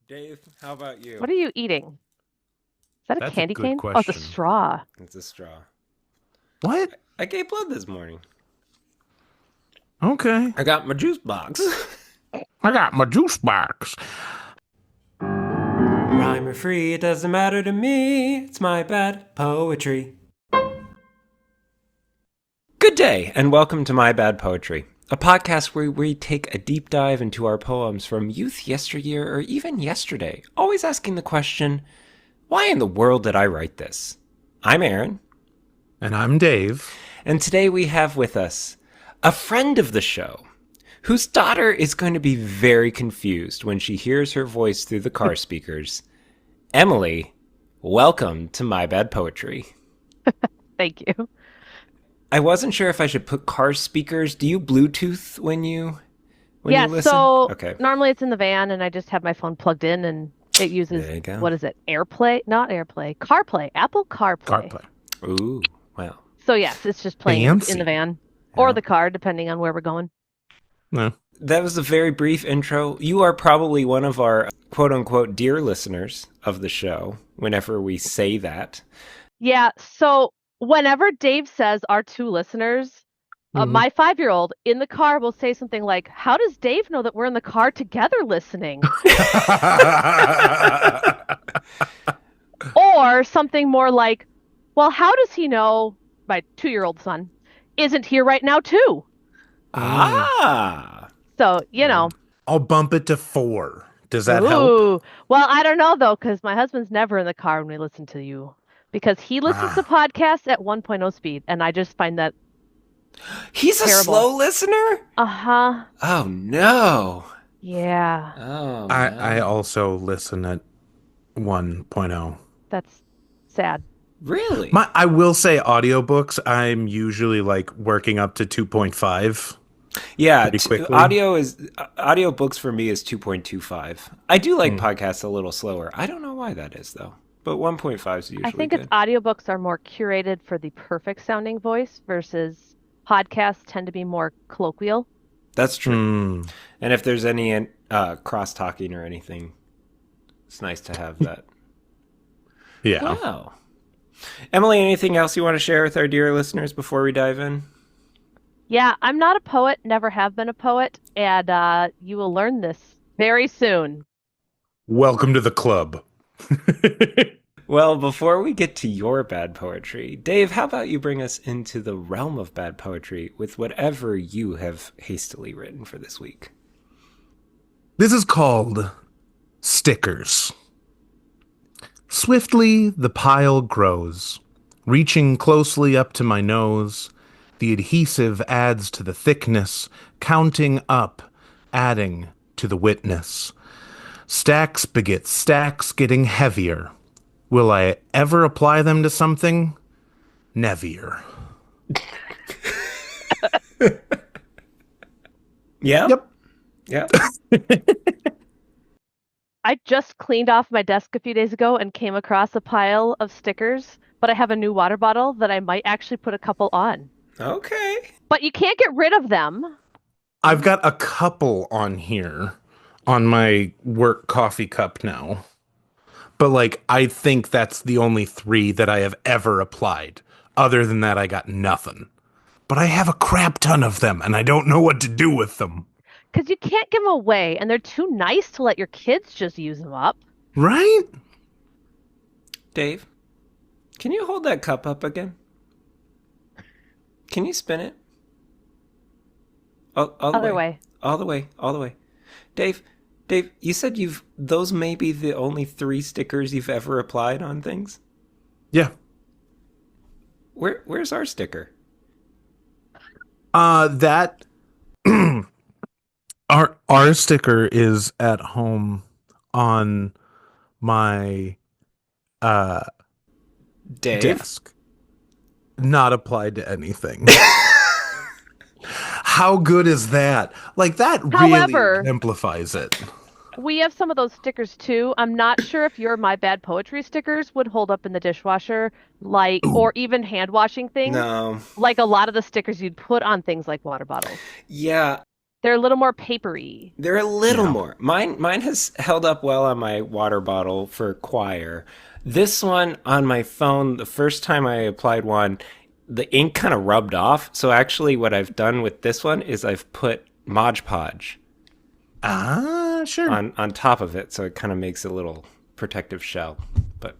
Dave, how about you? What are you eating? Is that a That's a candy good cane? Oh, it's a question. straw. It's a straw. What? I gave blood this morning. Okay. I got my juice box. I got my juice box. Rhyme or free, it doesn't matter to me. It's my bad poetry. Good day, and welcome to My Bad Poetry, a podcast where we take a deep dive into our poems from youth, yesteryear, or even yesterday, always asking the question, why in the world did I write this? I'm Aaron. And I'm Dave. And today we have with us a friend of the show whose daughter is going to be very confused when she hears her voice through the car speakers. Emily, welcome to My Bad Poetry. Thank you. I wasn't sure if I should put car speakers. Do you Bluetooth when you listen? So Okay. normally it's in the van and I just have my phone plugged in and it uses, There you go. what is it? AirPlay? Not AirPlay. CarPlay. Apple CarPlay. CarPlay. Ooh, wow. So yes, it's just playing Fancy. in the van Yeah. or the car, depending on where we're going. No. That was a very brief intro. You are probably one of our quote-unquote dear listeners of the show whenever we say that. Yeah. So whenever Dave says our two listeners, Mhm. my 5-year-old in the car will say something like, "How does Dave know that we're in the car together listening?" Or something more like, "Well, how does he know my 2-year-old son isn't here right now too?" Ah! So, you know. I'll bump it to 4. Does that help? Ooh. Well, I don't know though, because my husband's never in the car when we listen to you. Because he listens to podcasts at 1.0 speed, and I just find that He's a terrible. slow listener? Uh-huh. Oh, no. Yeah. Oh, I no. also listen at 1.0. That's sad. Really? I will say audiobooks, I'm usually like working up to 2.5. Yeah, pretty quickly. audiobooks for me is 2.25. I do like podcasts a little slower. I don't know why that is though. But 1.5 is usually I think good. it's audiobooks are more curated for the perfect sounding voice versus podcasts tend to be more colloquial. That's true. And if there's any cross talking or anything, it's nice to have that. Yeah. Wow. Emily, anything else you want to share with our dear listeners before we dive in? Yeah, I'm not a poet, never have been a poet, and you will learn this very soon. Welcome to the club. Well, before we get to your bad poetry, Dave, how about you bring us into the realm of bad poetry with whatever you have hastily written for this week? This is called Stickers. Swiftly the pile grows, reaching closely up to my nose. The adhesive adds to the thickness, counting up, adding to the witness. Stacks beget stacks, getting heavier. Will I ever apply them to something? Nevier. Yeah? Yep. Yeah. I just cleaned off my desk a few days ago and came across a pile of stickers, but I have a new water bottle that I might actually put a couple on. Okay. But you can't get rid of them. I've got a couple on here on my work coffee cup now. But like, I think that's the only 3 that I have ever applied. Other than that, I got nothing. But I have a crap ton of them, and I don't know what to do with them. Because you can't give them away, and they're too nice to let your kids just use them up. Right? Dave, can you hold that cup up again? Can you spin it? All the Other way. All the way. All the way. Dave, you said those may be the only 3 stickers you've ever applied on things? Yeah. Where's our sticker? That our sticker is at home on my Dave? desk. Not applied to anything. How good is that? Like, that really However- exemplifies it. We have some of those stickers too. I'm not sure if your My Bad Poetry stickers would hold up in the dishwasher, or even hand washing things. No. Like a lot of the stickers you'd put on things like water bottles. Yeah. They're a little more papery. They're a little Yeah. more. Mine has held up well on my water bottle for choir. This one on my phone, the first time I applied one, the ink kind of rubbed off. So actually what I've done with this one is I've put Mod Podge Sure. on top of it, so it kind of makes a little protective shell. But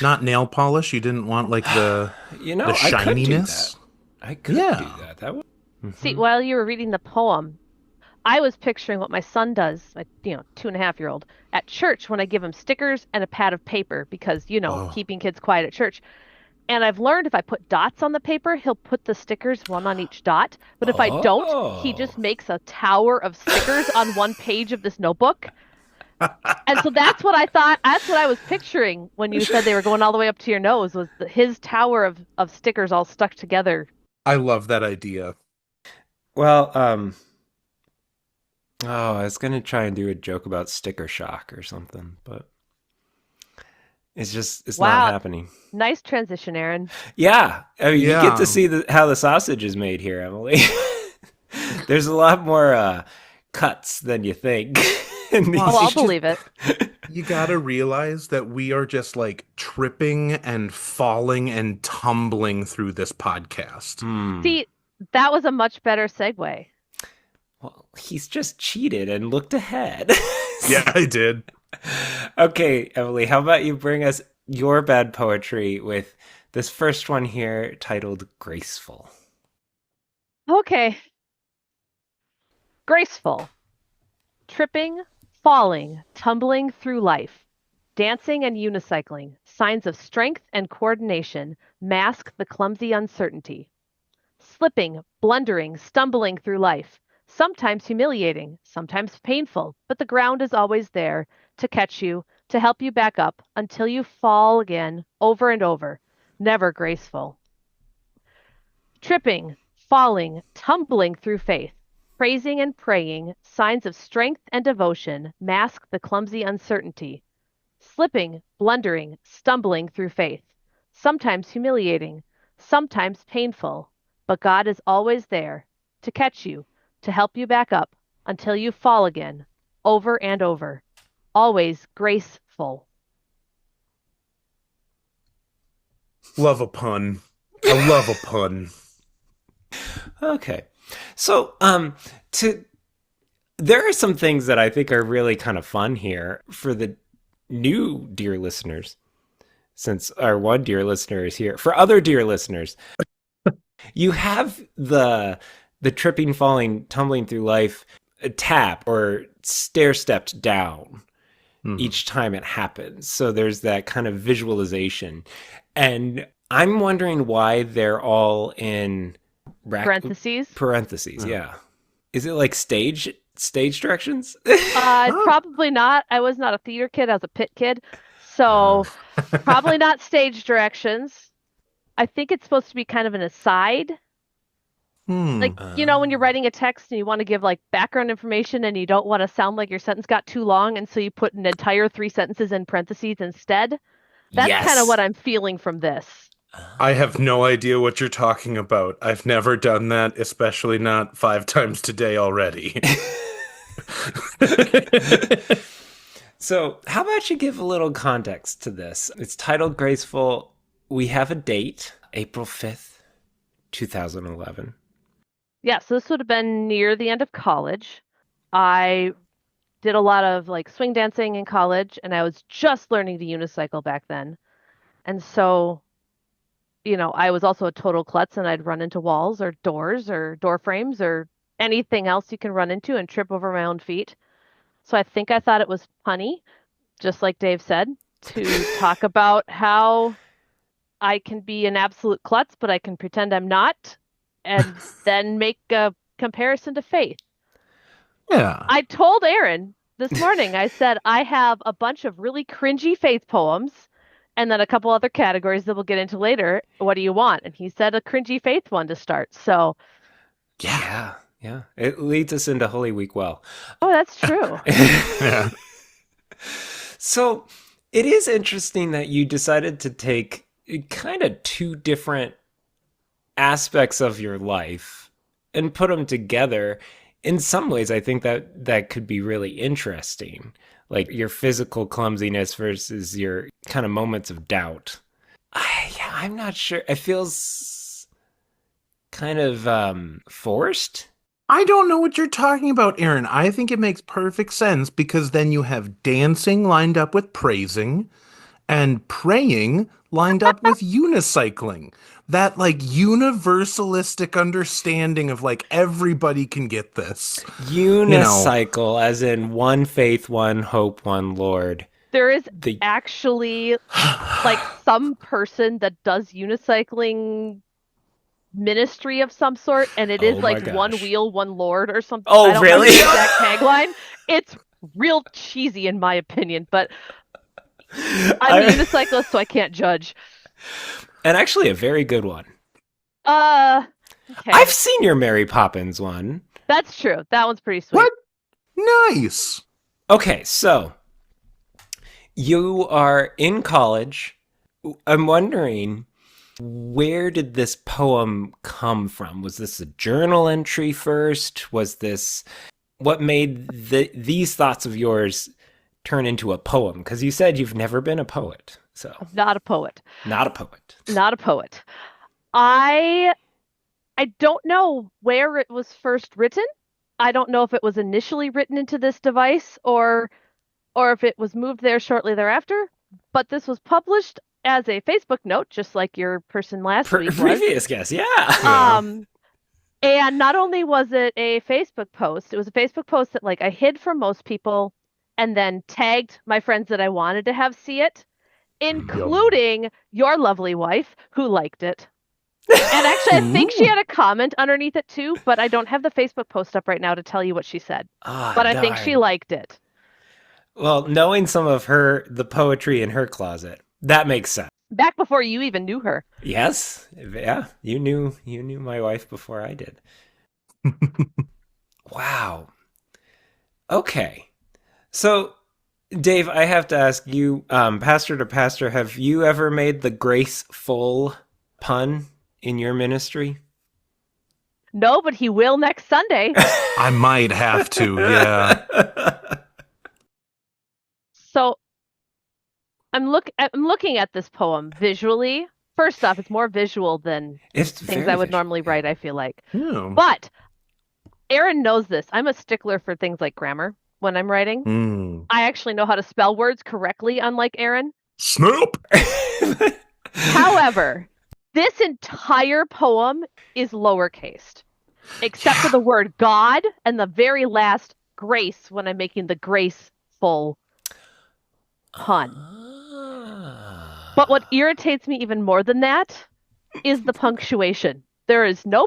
Not nail polish. You didn't want like the I shininess. could do that. That would. See, while you were reading the poem, I was picturing what my son does, my 2.5-year-old, at church when I give him stickers and a pad of paper because, keeping kids quiet at church. And I've learned if I put dots on the paper, he'll put the stickers one on each dot. But if I don't, he just makes a tower of stickers on one page of this notebook. And so that's what I thought. That's what I was picturing when you said they were going all the way up to your nose, was his tower of stickers all stuck together. I love that idea. Well, I was gonna try and do a joke about sticker shock or something, but it's not happening. Nice transition, Aaron. Yeah, I mean, Yeah. you get to see how the sausage is made here, Emily. There's a lot more cuts than you think. I'll believe it. You gotta realize that we are just like tripping and falling and tumbling through this podcast. See, that was a much better segue. Well, he's just cheated and looked ahead. Yeah, I did. Okay, Emily, how about you bring us your bad poetry with this first one here titled Graceful. Okay. Graceful. Tripping, falling, tumbling through life. Dancing and unicycling. Signs of strength and coordination mask the clumsy uncertainty. Slipping, blundering, stumbling through life. Sometimes humiliating, sometimes painful, but the ground is always there to catch you, to help you back up until you fall again, over and over, never graceful. Tripping, falling, tumbling through faith, praising and praying, signs of strength and devotion mask the clumsy uncertainty. Slipping, blundering, stumbling through faith, sometimes humiliating, sometimes painful, but God is always there to catch you, to help you back up until you fall again, over and over, always graceful. Love a pun. I love a pun. Okay. So, there are some things that I think are really kind of fun here for the new dear listeners, since our one dear listener is here. For other dear listeners, you have the tripping, falling, tumbling through life tap or stair-stepped down each time it happens. So there's that kind of visualization. And I'm wondering why they're all in Parentheses, yeah. Is it like stage directions? Probably not. I was not a theater kid. I was a pit kid. So probably not stage directions. I think it's supposed to be kind of an aside. Like, when you're writing a text and you want to give like background information and you don't want to sound like your sentence got too long, and so you put an entire 3 sentences in parentheses instead. That's kind of what I'm feeling from this. I have no idea what you're talking about. I've never done that, especially not 5 times today already. So, how about you give a little context to this? It's titled Graceful. We have a date, April 5th, 2011. Yeah, so this would have been near the end of college. I did a lot of like swing dancing in college, and I was just learning to unicycle back then. And so, I was also a total klutz, and I'd run into walls or doors or door frames or anything else you can run into and trip over my own feet. So I think I thought it was funny, just like Dave said, to talk about how I can be an absolute klutz, but I can pretend I'm not, and then make a comparison to faith. Yeah. I told Aaron this morning, I said, I have a bunch of really cringy faith poems and then a couple other categories that we'll get into later. What do you want? And he said a cringy faith one to start. So Yeah. It leads us into Holy Week well. Oh, that's true. Yeah. So it is interesting that you decided to take kind of 2 different aspects of your life and put them together in some ways, I think that could be really interesting. Like your physical clumsiness versus your kind of moments of doubt. Yeah, I'm not sure. It feels kind of forced. I don't know what you're talking about, Aaron. I think it makes perfect sense because then you have dancing lined up with praising and praying lined up with unicycling. That like universalistic understanding of like everybody can get this. You know, Unicycle, as in one faith, one hope, one Lord. There is The actually like some person that does unicycling ministry of some sort, and it is oh my like one gosh. wheel, one Lord or something. I Oh, don't remember really? the exact tagline. It's real cheesy in my opinion, but I'm a I, unicyclist, so I can't judge. and actually, a very good one. Uh, I've okay. seen your Mary Poppins one. That's true. That one's pretty sweet. what? Nice. Okay, so you are in college. I'm wondering, where did this poem come from? Was this a journal entry first? Was this what made these thoughts of yours turn into a poem? Because you said you've never been a poet, so I'm not a poet. not a poet. Not a poet. I I don't know where it was first written. I don't know if it was initially written into this device or if it was moved there shortly thereafter, but this was published as a Facebook note, just like your person last week was. Previous guess, yeah. Yeah. Um, and not only was it a Facebook post, it was a Facebook post that like I hid from most people and then tagged my friends that I wanted to have see it, Yum. including your lovely wife who liked it. And actually, I think she Ooh. had a comment underneath it too, but I don't have the Facebook post up right now to tell you what she said. Ah, But I think she darn. liked it. Well, knowing some of the poetry in her closet, that makes sense. Back before you even knew her. Yes, yeah, you knew my wife before I did. Wow. Okay. So, Dave, I have to ask you, pastor to pastor, have you ever made the graceful pun in your ministry? No, but he will next Sunday. I might have to, yeah. So I'm looking at this poem visually. First off, it's more visual than It's things very I would visual. normally write, I feel like. Yeah. But Aaron knows this. I'm a stickler for things like grammar when I'm writing. Mm. I actually know how to spell words correctly, unlike Aaron. Snap. However, this entire poem is lowercased, except for the word God and the very last grace when I'm making the graceful pun. But what irritates me even more than that is the punctuation. There is no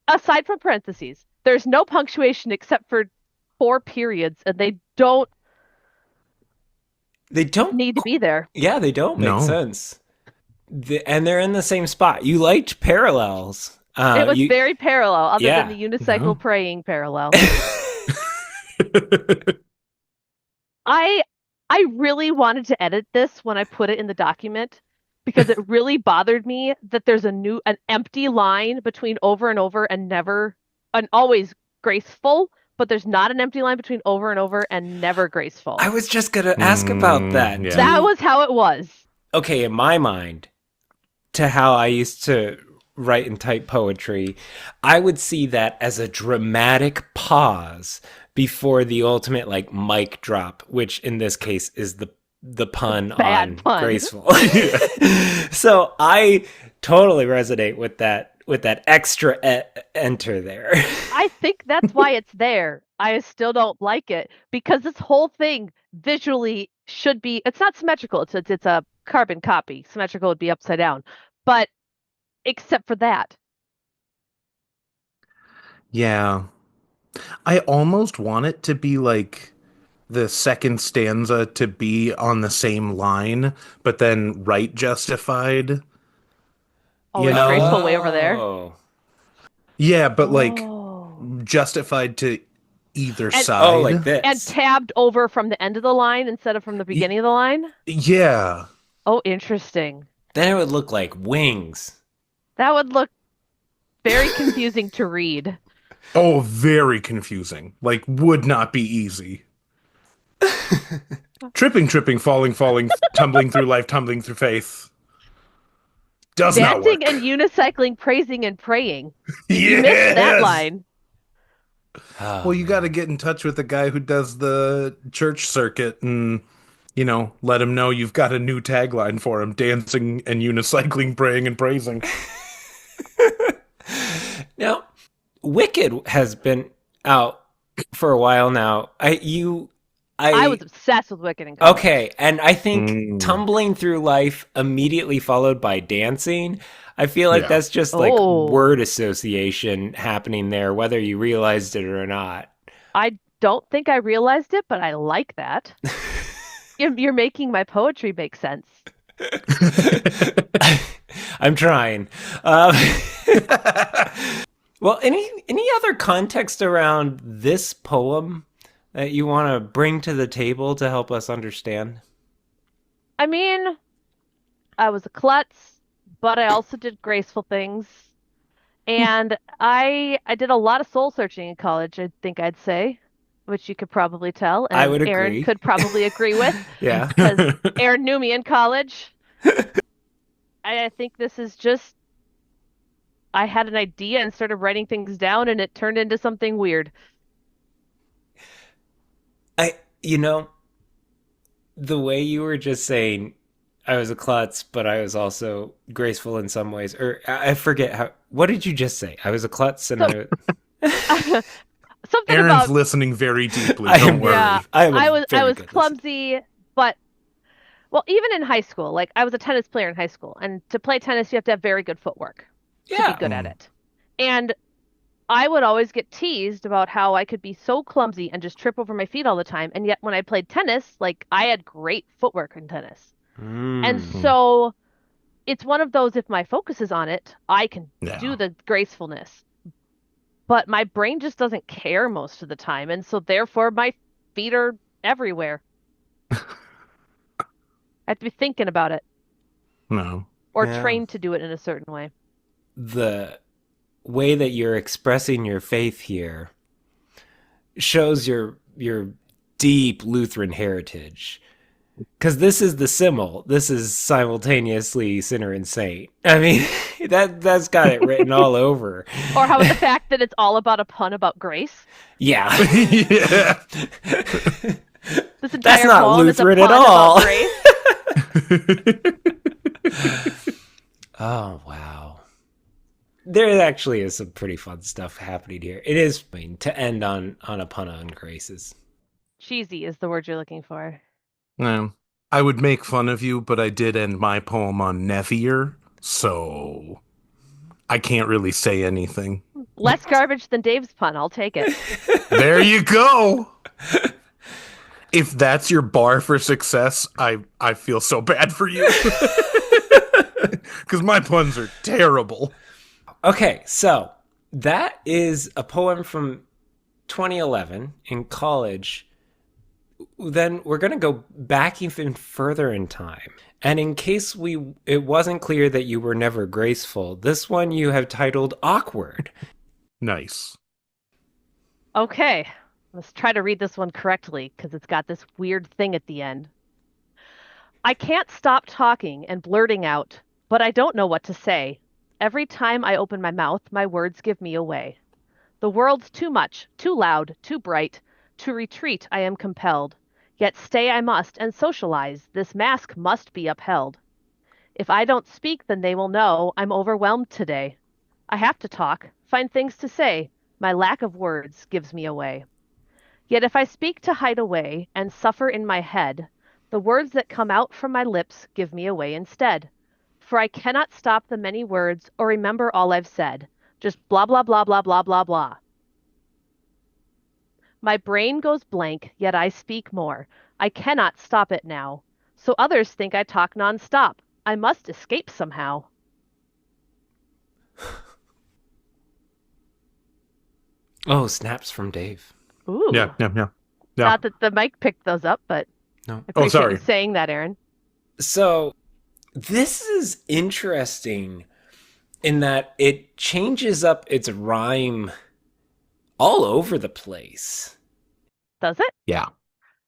aside from parentheses. There's no punctuation except for 4 periods, and They don't. need to be there. Yeah, they don't make No. sense. And they're in the same spot. You liked parallels. It was You very parallel, other yeah. than the unicycle Yeah. praying parallel. I I really wanted to edit this when I put it in the document because it really bothered me that there's an empty line between over and over and never and always graceful, but there's not an empty line between over and over and never graceful. I was just gonna ask about that. Yeah. That was how it was. Okay, in my mind, to how I used to write and type poetry, I would see that as a dramatic pause before the ultimate like mic drop, which in this case is the pun Bad on pun. graceful. So I totally resonate with that extra enter there. I think that's why it's there. I still don't like it because this whole thing visually should be it's not symmetrical. It's a carbon copy. Symmetrical would be upside down. But except for that. Yeah. I almost want it to be like the second stanza to be on the same line, but then right justified. Oh, You is know? graceful way over there? Oh. Yeah, but like Oh. justified to either And side. Oh, like and this. tabbed over from the end of the line instead of from the Y- beginning of the line? yeah. Oh, interesting. Then it would look like wings. That would look very confusing to read. Oh, very confusing. Like, would not be easy. Tripping, tripping, falling, falling, tumbling through life, tumbling through faith. Does not Dancing work. and unicycling, praising and praying. You missed that Yes! line. Oh, Well, you got to man. get in touch with the guy who does the church circuit and, let him know you've got a new tagline for him: dancing and unicycling, praying and praising. Now, Wicked has been out for a while now. I was I, obsessed with Wicked in okay, college. and I think Mm, tumbling through life immediately followed by dancing. I feel like yeah. that's just like Oh, word association happening there, whether you realized it or not. I don't think I realized it, but I like that. You're making my poetry make sense. I'm trying. Um, well, any other context around this poem that you want to bring to the table to help us understand? I mean, I was a klutz, but I also did graceful things. And I did a lot of soul searching in college, I think I'd say, which you could probably tell, I and would Aaron agree. could probably agree with, Yeah. because Aaron knew me in college. I think this is just I had an idea and started writing things down, and it turned into something weird. I you know, the way you were just saying I was a klutz, but I was also graceful in some ways. Or I forget how. What did you just say? I was a klutz, and So something Aaron's about listening very deeply. I Don't am yeah, worry. I am a I very was good listener. clumsy, but well, even in high school, like I was a tennis player in high school, and to play tennis, you have to have very good footwork to be Yeah. good at Mm, it. And I would always get teased about how I could be so clumsy and just trip over my feet all the time. And yet when I played tennis, like I had great footwork in tennis. And Mm. mm, so it's one of those, if my focus is on it, I can do yeah. the gracefulness. But my brain just doesn't care most of the time. And so therefore my feet are everywhere. I have to be thinking about it No. or Yeah. trained to do it in a certain way. The way that you're expressing your faith here shows your deep Lutheran heritage. Because this is the symbol. This is simultaneously sinner and saint. I mean, that's got it written all over. Or how about the fact that it's all about a pun about grace? Yeah. Yeah. This That's entire not poem is a Lutheran at pun about all. grace. Oh, wow. There actually is some pretty fun stuff happening here. It is, I mean, to end on a pun on graces. Cheesy is the word you're looking for. No. I would make fun of you, but I did end my poem on Nevier, so I can't really say anything. Less garbage than Dave's pun. I'll take it. There you go. If that's your bar for success, I feel so bad for you. Because my puns are terrible. Okay, so that is a poem from 2011 in college. Then we're going to go back even further in time. And in case it wasn't clear that you were never graceful, this one you have titled Awkward. Nice. Okay, let's try to read this one correctly because it's got this weird thing at the end. I can't stop talking and blurting out, but I don't know what to say. Every time I open my mouth, my words give me away. The world's too much, too loud, too bright. To retreat, I am compelled. Yet stay I must and socialize. This mask must be upheld. If I don't speak, then they will know I'm overwhelmed today. I have to talk, find things to say. My lack of words gives me away. Yet if I speak to hide away and suffer in my head, the words that come out from my lips give me away instead. For I cannot stop the many words or remember all I've said. Just blah, blah, blah, blah, blah, blah, blah. My brain goes blank, yet I speak more. I cannot stop it now. So others think I talk nonstop. I must escape somehow. Oh, snaps from Dave. Ooh. Yeah, yeah, yeah. Yeah. Not that the mic picked those up, but No. I Oh, appreciate you sorry. saying that, Aaron. So, this is interesting in that it changes up its rhyme all over the place. Does it? Yeah.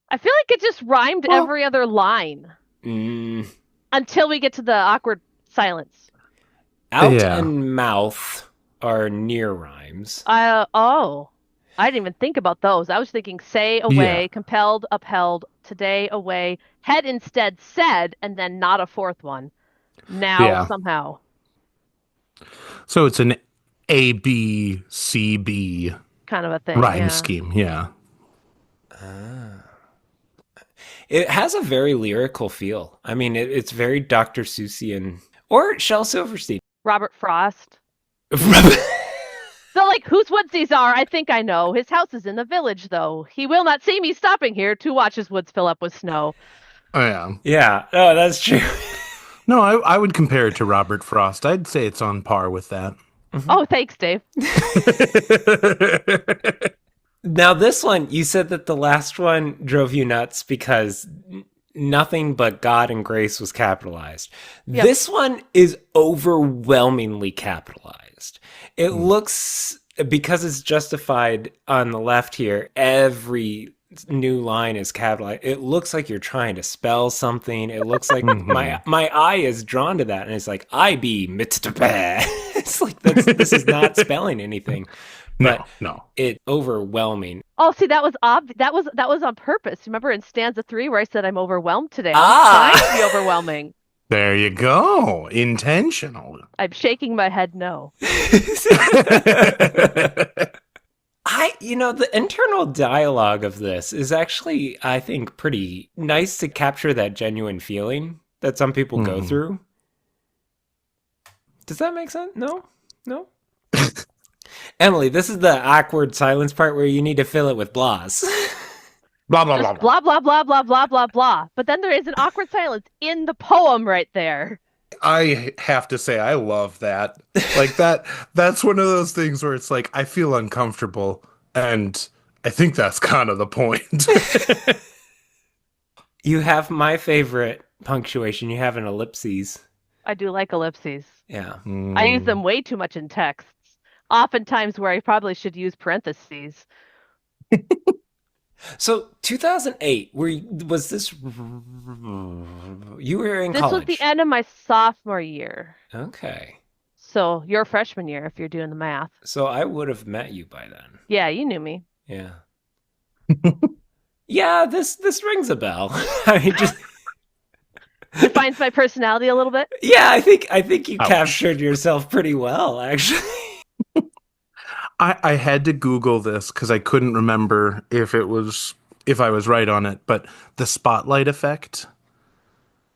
I feel like it just rhymed Well- every other line Mm, until we get to the awkward silence. out Yeah. and mouth are near rhymes. Oh, I didn't even think about those. I was thinking say away, Yeah. compelled, upheld, today away, had instead said, and then not a fourth one. Now Yeah. somehow. So it's an A B C B Kind of a thing, rhyme yeah. scheme. Yeah. It has a very lyrical feel. I mean, it's very Dr. Seussian or Shel Silverstein. Robert Frost. So, like, whose woods these are, I think I know. His house is in the village, though. He will not see me stopping here to watch his woods fill up with snow. Oh, yeah. Yeah, oh, that's true. No, I would compare it to Robert Frost. I'd say it's on par with that. Oh, thanks, Dave. Now, this one, you said that the last one drove you nuts because nothing but God and grace was capitalized. Yep. This one is overwhelmingly capitalized. It looks, because it's justified on the left here, every new line is capitalized. It looks like you're trying to spell something. It looks like my eye is drawn to that, and it's like I be mitzvah. It's like this is not spelling anything. But No. it overwhelming. Oh, see, that was that was on purpose. Remember in stanza 3 where I said I'm overwhelmed today? Ah! I'm trying to be overwhelming. There you go. Intentional. I'm shaking my head no. The internal dialogue of this is actually, I think, pretty nice to capture that genuine feeling that some people go through. Does that make sense? No? Emily, this is the awkward silence part where you need to fill it with blahs. Blah, blah, blah, Just blah blah blah blah blah blah blah. But then there is an awkward silence in the poem right there. I have to say, I love that. Like that's one of those things where it's like, I feel uncomfortable. And I think that's kind of the point. You have my favorite punctuation. You have an ellipses. I do like ellipses. Yeah. I use them way too much in texts. Oftentimes where I probably should use parentheses. So 2008, was this? You were in This college. was the end of my sophomore year. Okay. So your freshman year, if you're doing the math. So I would have met you by then. Yeah, you knew me. Yeah. Yeah, this rings a bell. I mean, just Defines my personality a little bit. yeah, I think you Ouch. captured yourself pretty well, actually. I had to Google this because I couldn't remember if I was right on it, but the spotlight effect.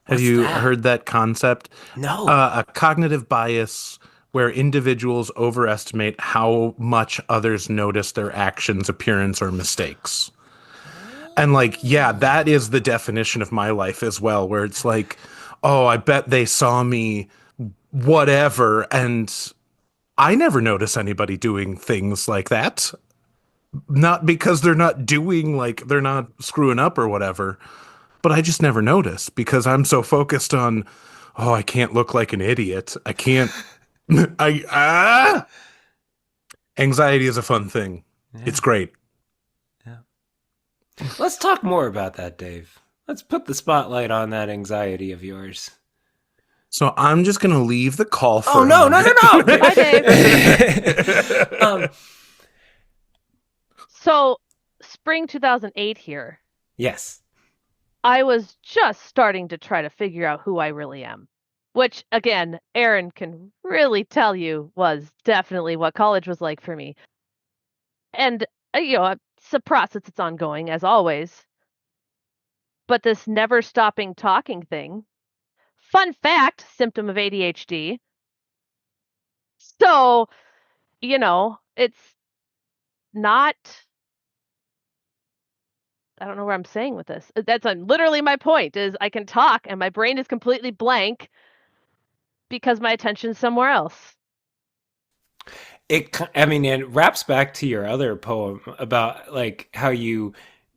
Have What's you that? heard that concept? No. A cognitive bias where individuals overestimate how much others notice their actions, appearance, or mistakes. And like, yeah, that is the definition of my life as well, where it's like, oh, I bet they saw me whatever, and I never notice anybody doing things like that. Not because they're not screwing up or whatever, but I just never notice because I'm so focused on, oh, I can't look like an idiot. I can't. Anxiety is a fun thing. Yeah. It's great. Let's talk more about that, Dave. Let's put the spotlight on that anxiety of yours. So I'm just gonna leave the call for. Oh no, no, no, no! Bye, Dave. So spring 2008 here. Yes. I was just starting to try to figure out who I really am. Which, again, Aaron can really tell you was definitely what college was like for me. And, it's a process, it's ongoing, as always. But this never stopping talking thing, fun fact, symptom of ADHD. So, it's not, I don't know where I'm saying with this. That's literally my point is I can talk and my brain is completely blank because my attention's somewhere else. It wraps back to your other poem about like how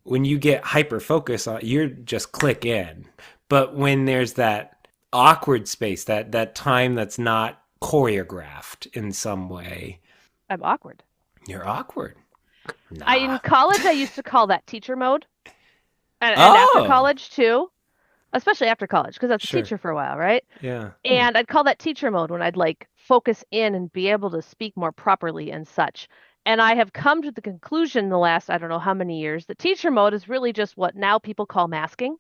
when you get hyper focused on, you're just click in. But when there's that awkward space, that time that's not choreographed in some way, I'm awkward. you're awkward. In Nah. college, I used to call that teacher mode, and after Oh, college too, especially after college, because I was a sure. teacher for a while, right? Yeah. And I'd call that teacher mode when I'd like focus in and be able to speak more properly and such. And I have come to the conclusion in the last, I don't know how many years, that teacher mode is really just what now people call masking.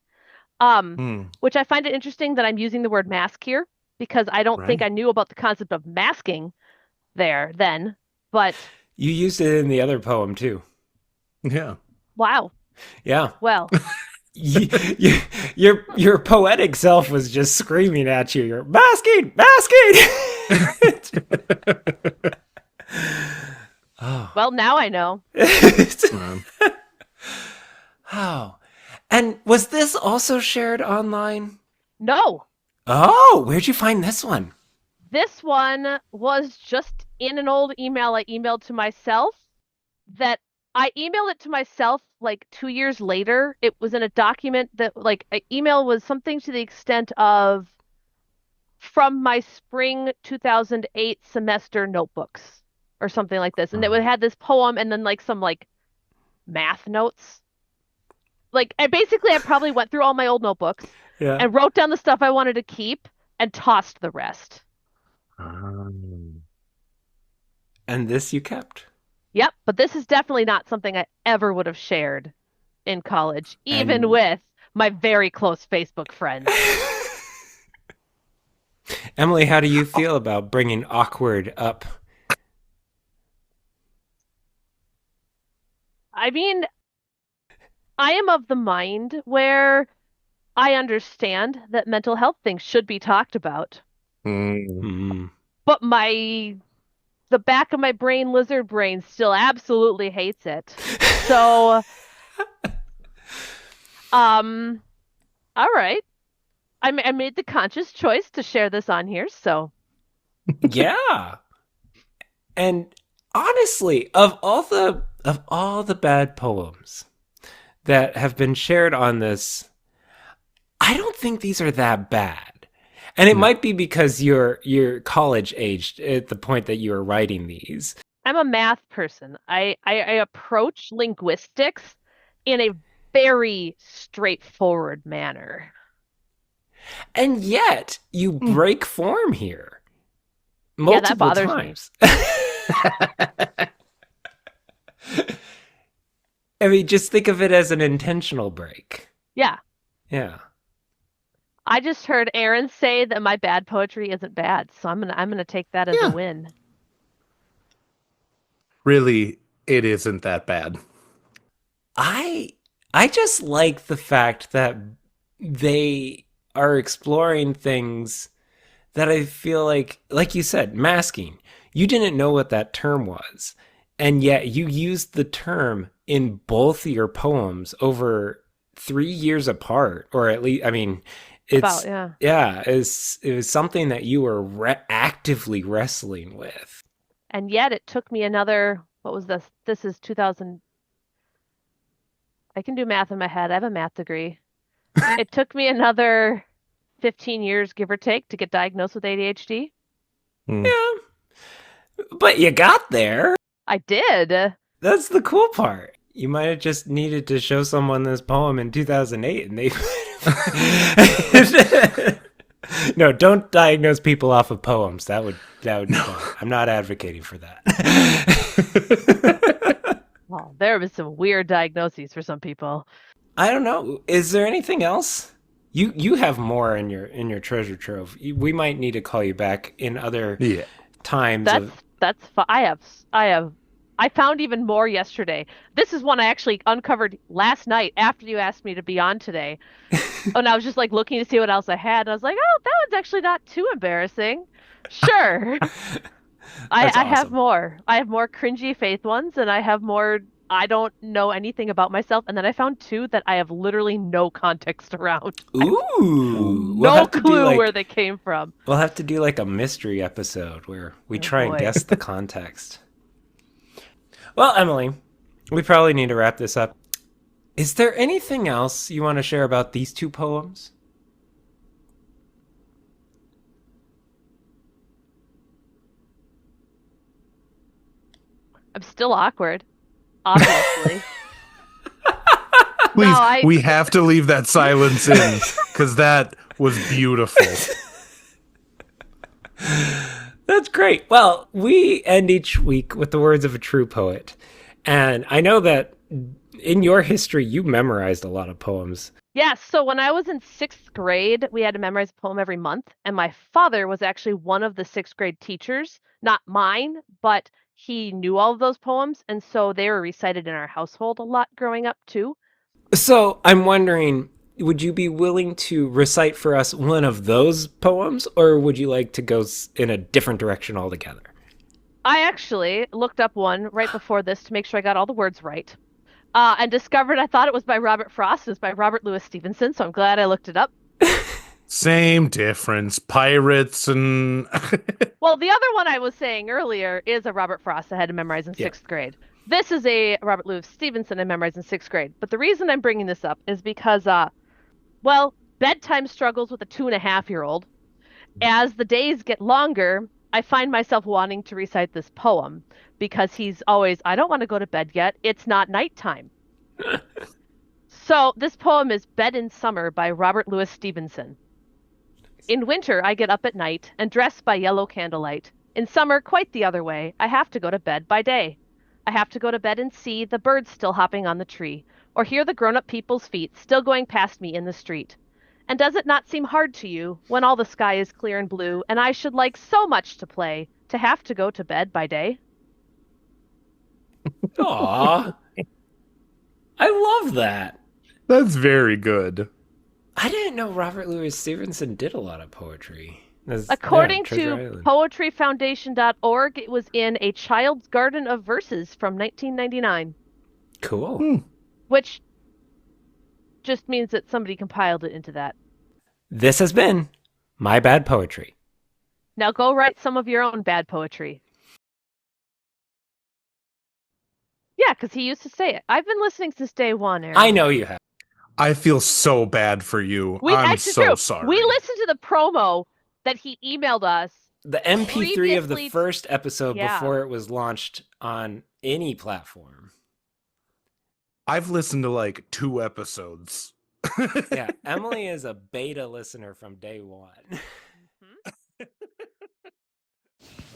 Um, Hmm. which I find it interesting that I'm using the word mask here because I don't think Right. I knew about the concept of masking there then. But You used it in the other poem too. Yeah. wow, Yeah. well, You, you, your poetic self was just screaming at you. You're masking, masking. Oh. well, now I know. Um, Oh. And was this also shared online? No, Oh, where'd you find this one? this one was just in an old email I emailed to myself that I emailed it to myself like 2 years later. It was in a document that like an email was something to the extent of from my spring 2008 semester notebooks or something like this. And it would had this poem and then like some like math notes. Like I probably went through all my old notebooks Yeah. and wrote down the stuff I wanted to keep and tossed the rest. um, And this you kept. Yep, but this is definitely not something I ever would have shared in college, even And with my very close Facebook friends. Emily, how do you feel about bringing awkward up? I mean, I am of the mind where I understand that mental health things should be talked about, hmm. Hmm. but the back of my brain, lizard brain, still absolutely hates it. So, um, all right. I made the conscious choice to share this on here, so Yeah. And honestly, of all the bad poems that have been shared on this, I don't think these are that bad. And it No. might be because you're college aged at the point that you are writing these. I'm a math person. I approach linguistics in a very straightforward manner. And yet you Hmm. break form here Yeah, that multiple bothers me. times. I mean, just think of it as an intentional break. Yeah. Yeah. I just heard Aaron say that my bad poetry isn't bad, so I'm gonna take that as a Yeah. win. Really, it isn't that bad. I I just like the fact that they are exploring things that I feel like you said, masking. You didn't know what that term was, and yet you used the term in both your poems over 3 years apart, or at least, I mean, About, it's yeah. yeah, it was something that you were actively wrestling with. And yet it took me another, what was this? This is 2000. I can do math in my head. I have a math degree. It took me another 15 years, give or take, to get diagnosed with ADHD. Hmm. Yeah, but you got there. I did. That's the cool part. You might have just needed to show someone this poem in 2008 and they No, don't diagnose people off of poems. That would no. I'm not advocating for that. Well, there was some weird diagnoses for some people. I don't know. Is there anything else? You have more in your treasure trove. We might need to call you back in other Yeah. times That's of I found even more yesterday. This is one I actually uncovered last night after you asked me to be on today. And I was just like looking to see what else I had. And I was like, oh, that one's actually not too embarrassing. Sure. That's I have awesome. more. I have more cringy faith ones, and I have more I don't know anything about myself. And then I found two that I have literally no context around. I have Ooh, no clue where they came from. we'll have to do like a mystery episode where we Oh try and boy. guess the context. Well, Emily, we probably need to wrap this up. Is there anything else you want to share about these two poems? I'm still awkward. obviously. Please, No, we have to leave that silence in because that was beautiful. That's great. Well, we end each week with the words of a true poet. And I know that in your history, you memorized a lot of poems. Yes, so when I was in sixth grade, we had to memorize a poem every month, and my father was actually one of the sixth grade teachers, not mine, but he knew all of those poems, and so they were recited in our household a lot growing up too. So I'm wondering, would you be willing to recite for us one of those poems, or would you like to go in a different direction altogether? I actually looked up one right before this to make sure I got all the words right, and discovered I thought it was by Robert Frost. It was by Robert Louis Stevenson, so I'm glad I looked it up. Same difference. Pirates and. Well, the other one I was saying earlier is a Robert Frost I had to memorize in sixth grade. This is a Robert Louis Stevenson I memorized in sixth grade. But the reason I'm bringing this up is because, well, bedtime struggles with a 2.5-year-old. As the days get longer, I find myself wanting to recite this poem because he's always, I don't want to go to bed yet. It's not nighttime. So this poem is Bed in Summer by Robert Louis Stevenson. In winter, I get up at night and dress by yellow candlelight. In summer, quite the other way, I have to go to bed by day. I have to go to bed and see the birds still hopping on the tree, or hear the grown-up people's feet still going past me in the street. And does it not seem hard to you, when all the sky is clear and blue, and I should like so much to play, to have to go to bed by day? Aw. I love that. That's very good. I didn't know Robert Louis Stevenson did a lot of poetry. According Treasure to Island. poetryfoundation.org, it was in A Child's Garden of Verses from 1999, Cool. which just means that somebody compiled it into that. This has been My Bad Poetry. Now go write some of your own bad poetry. Yeah, because he used to say it. I've been listening since day one, Aaron. I know you have. I feel so bad for you. I'm Actually, so true. sorry. We listened to the promo that he emailed us. The MP3 of the Previously- first episode Yeah. before it was launched on any platform. I've listened to like 2 episodes. Yeah, Emily is a beta listener from day one.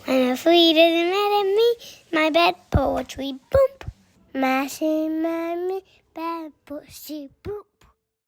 And if we didn't let me, my bad poetry, boom. My bad poetry, boom.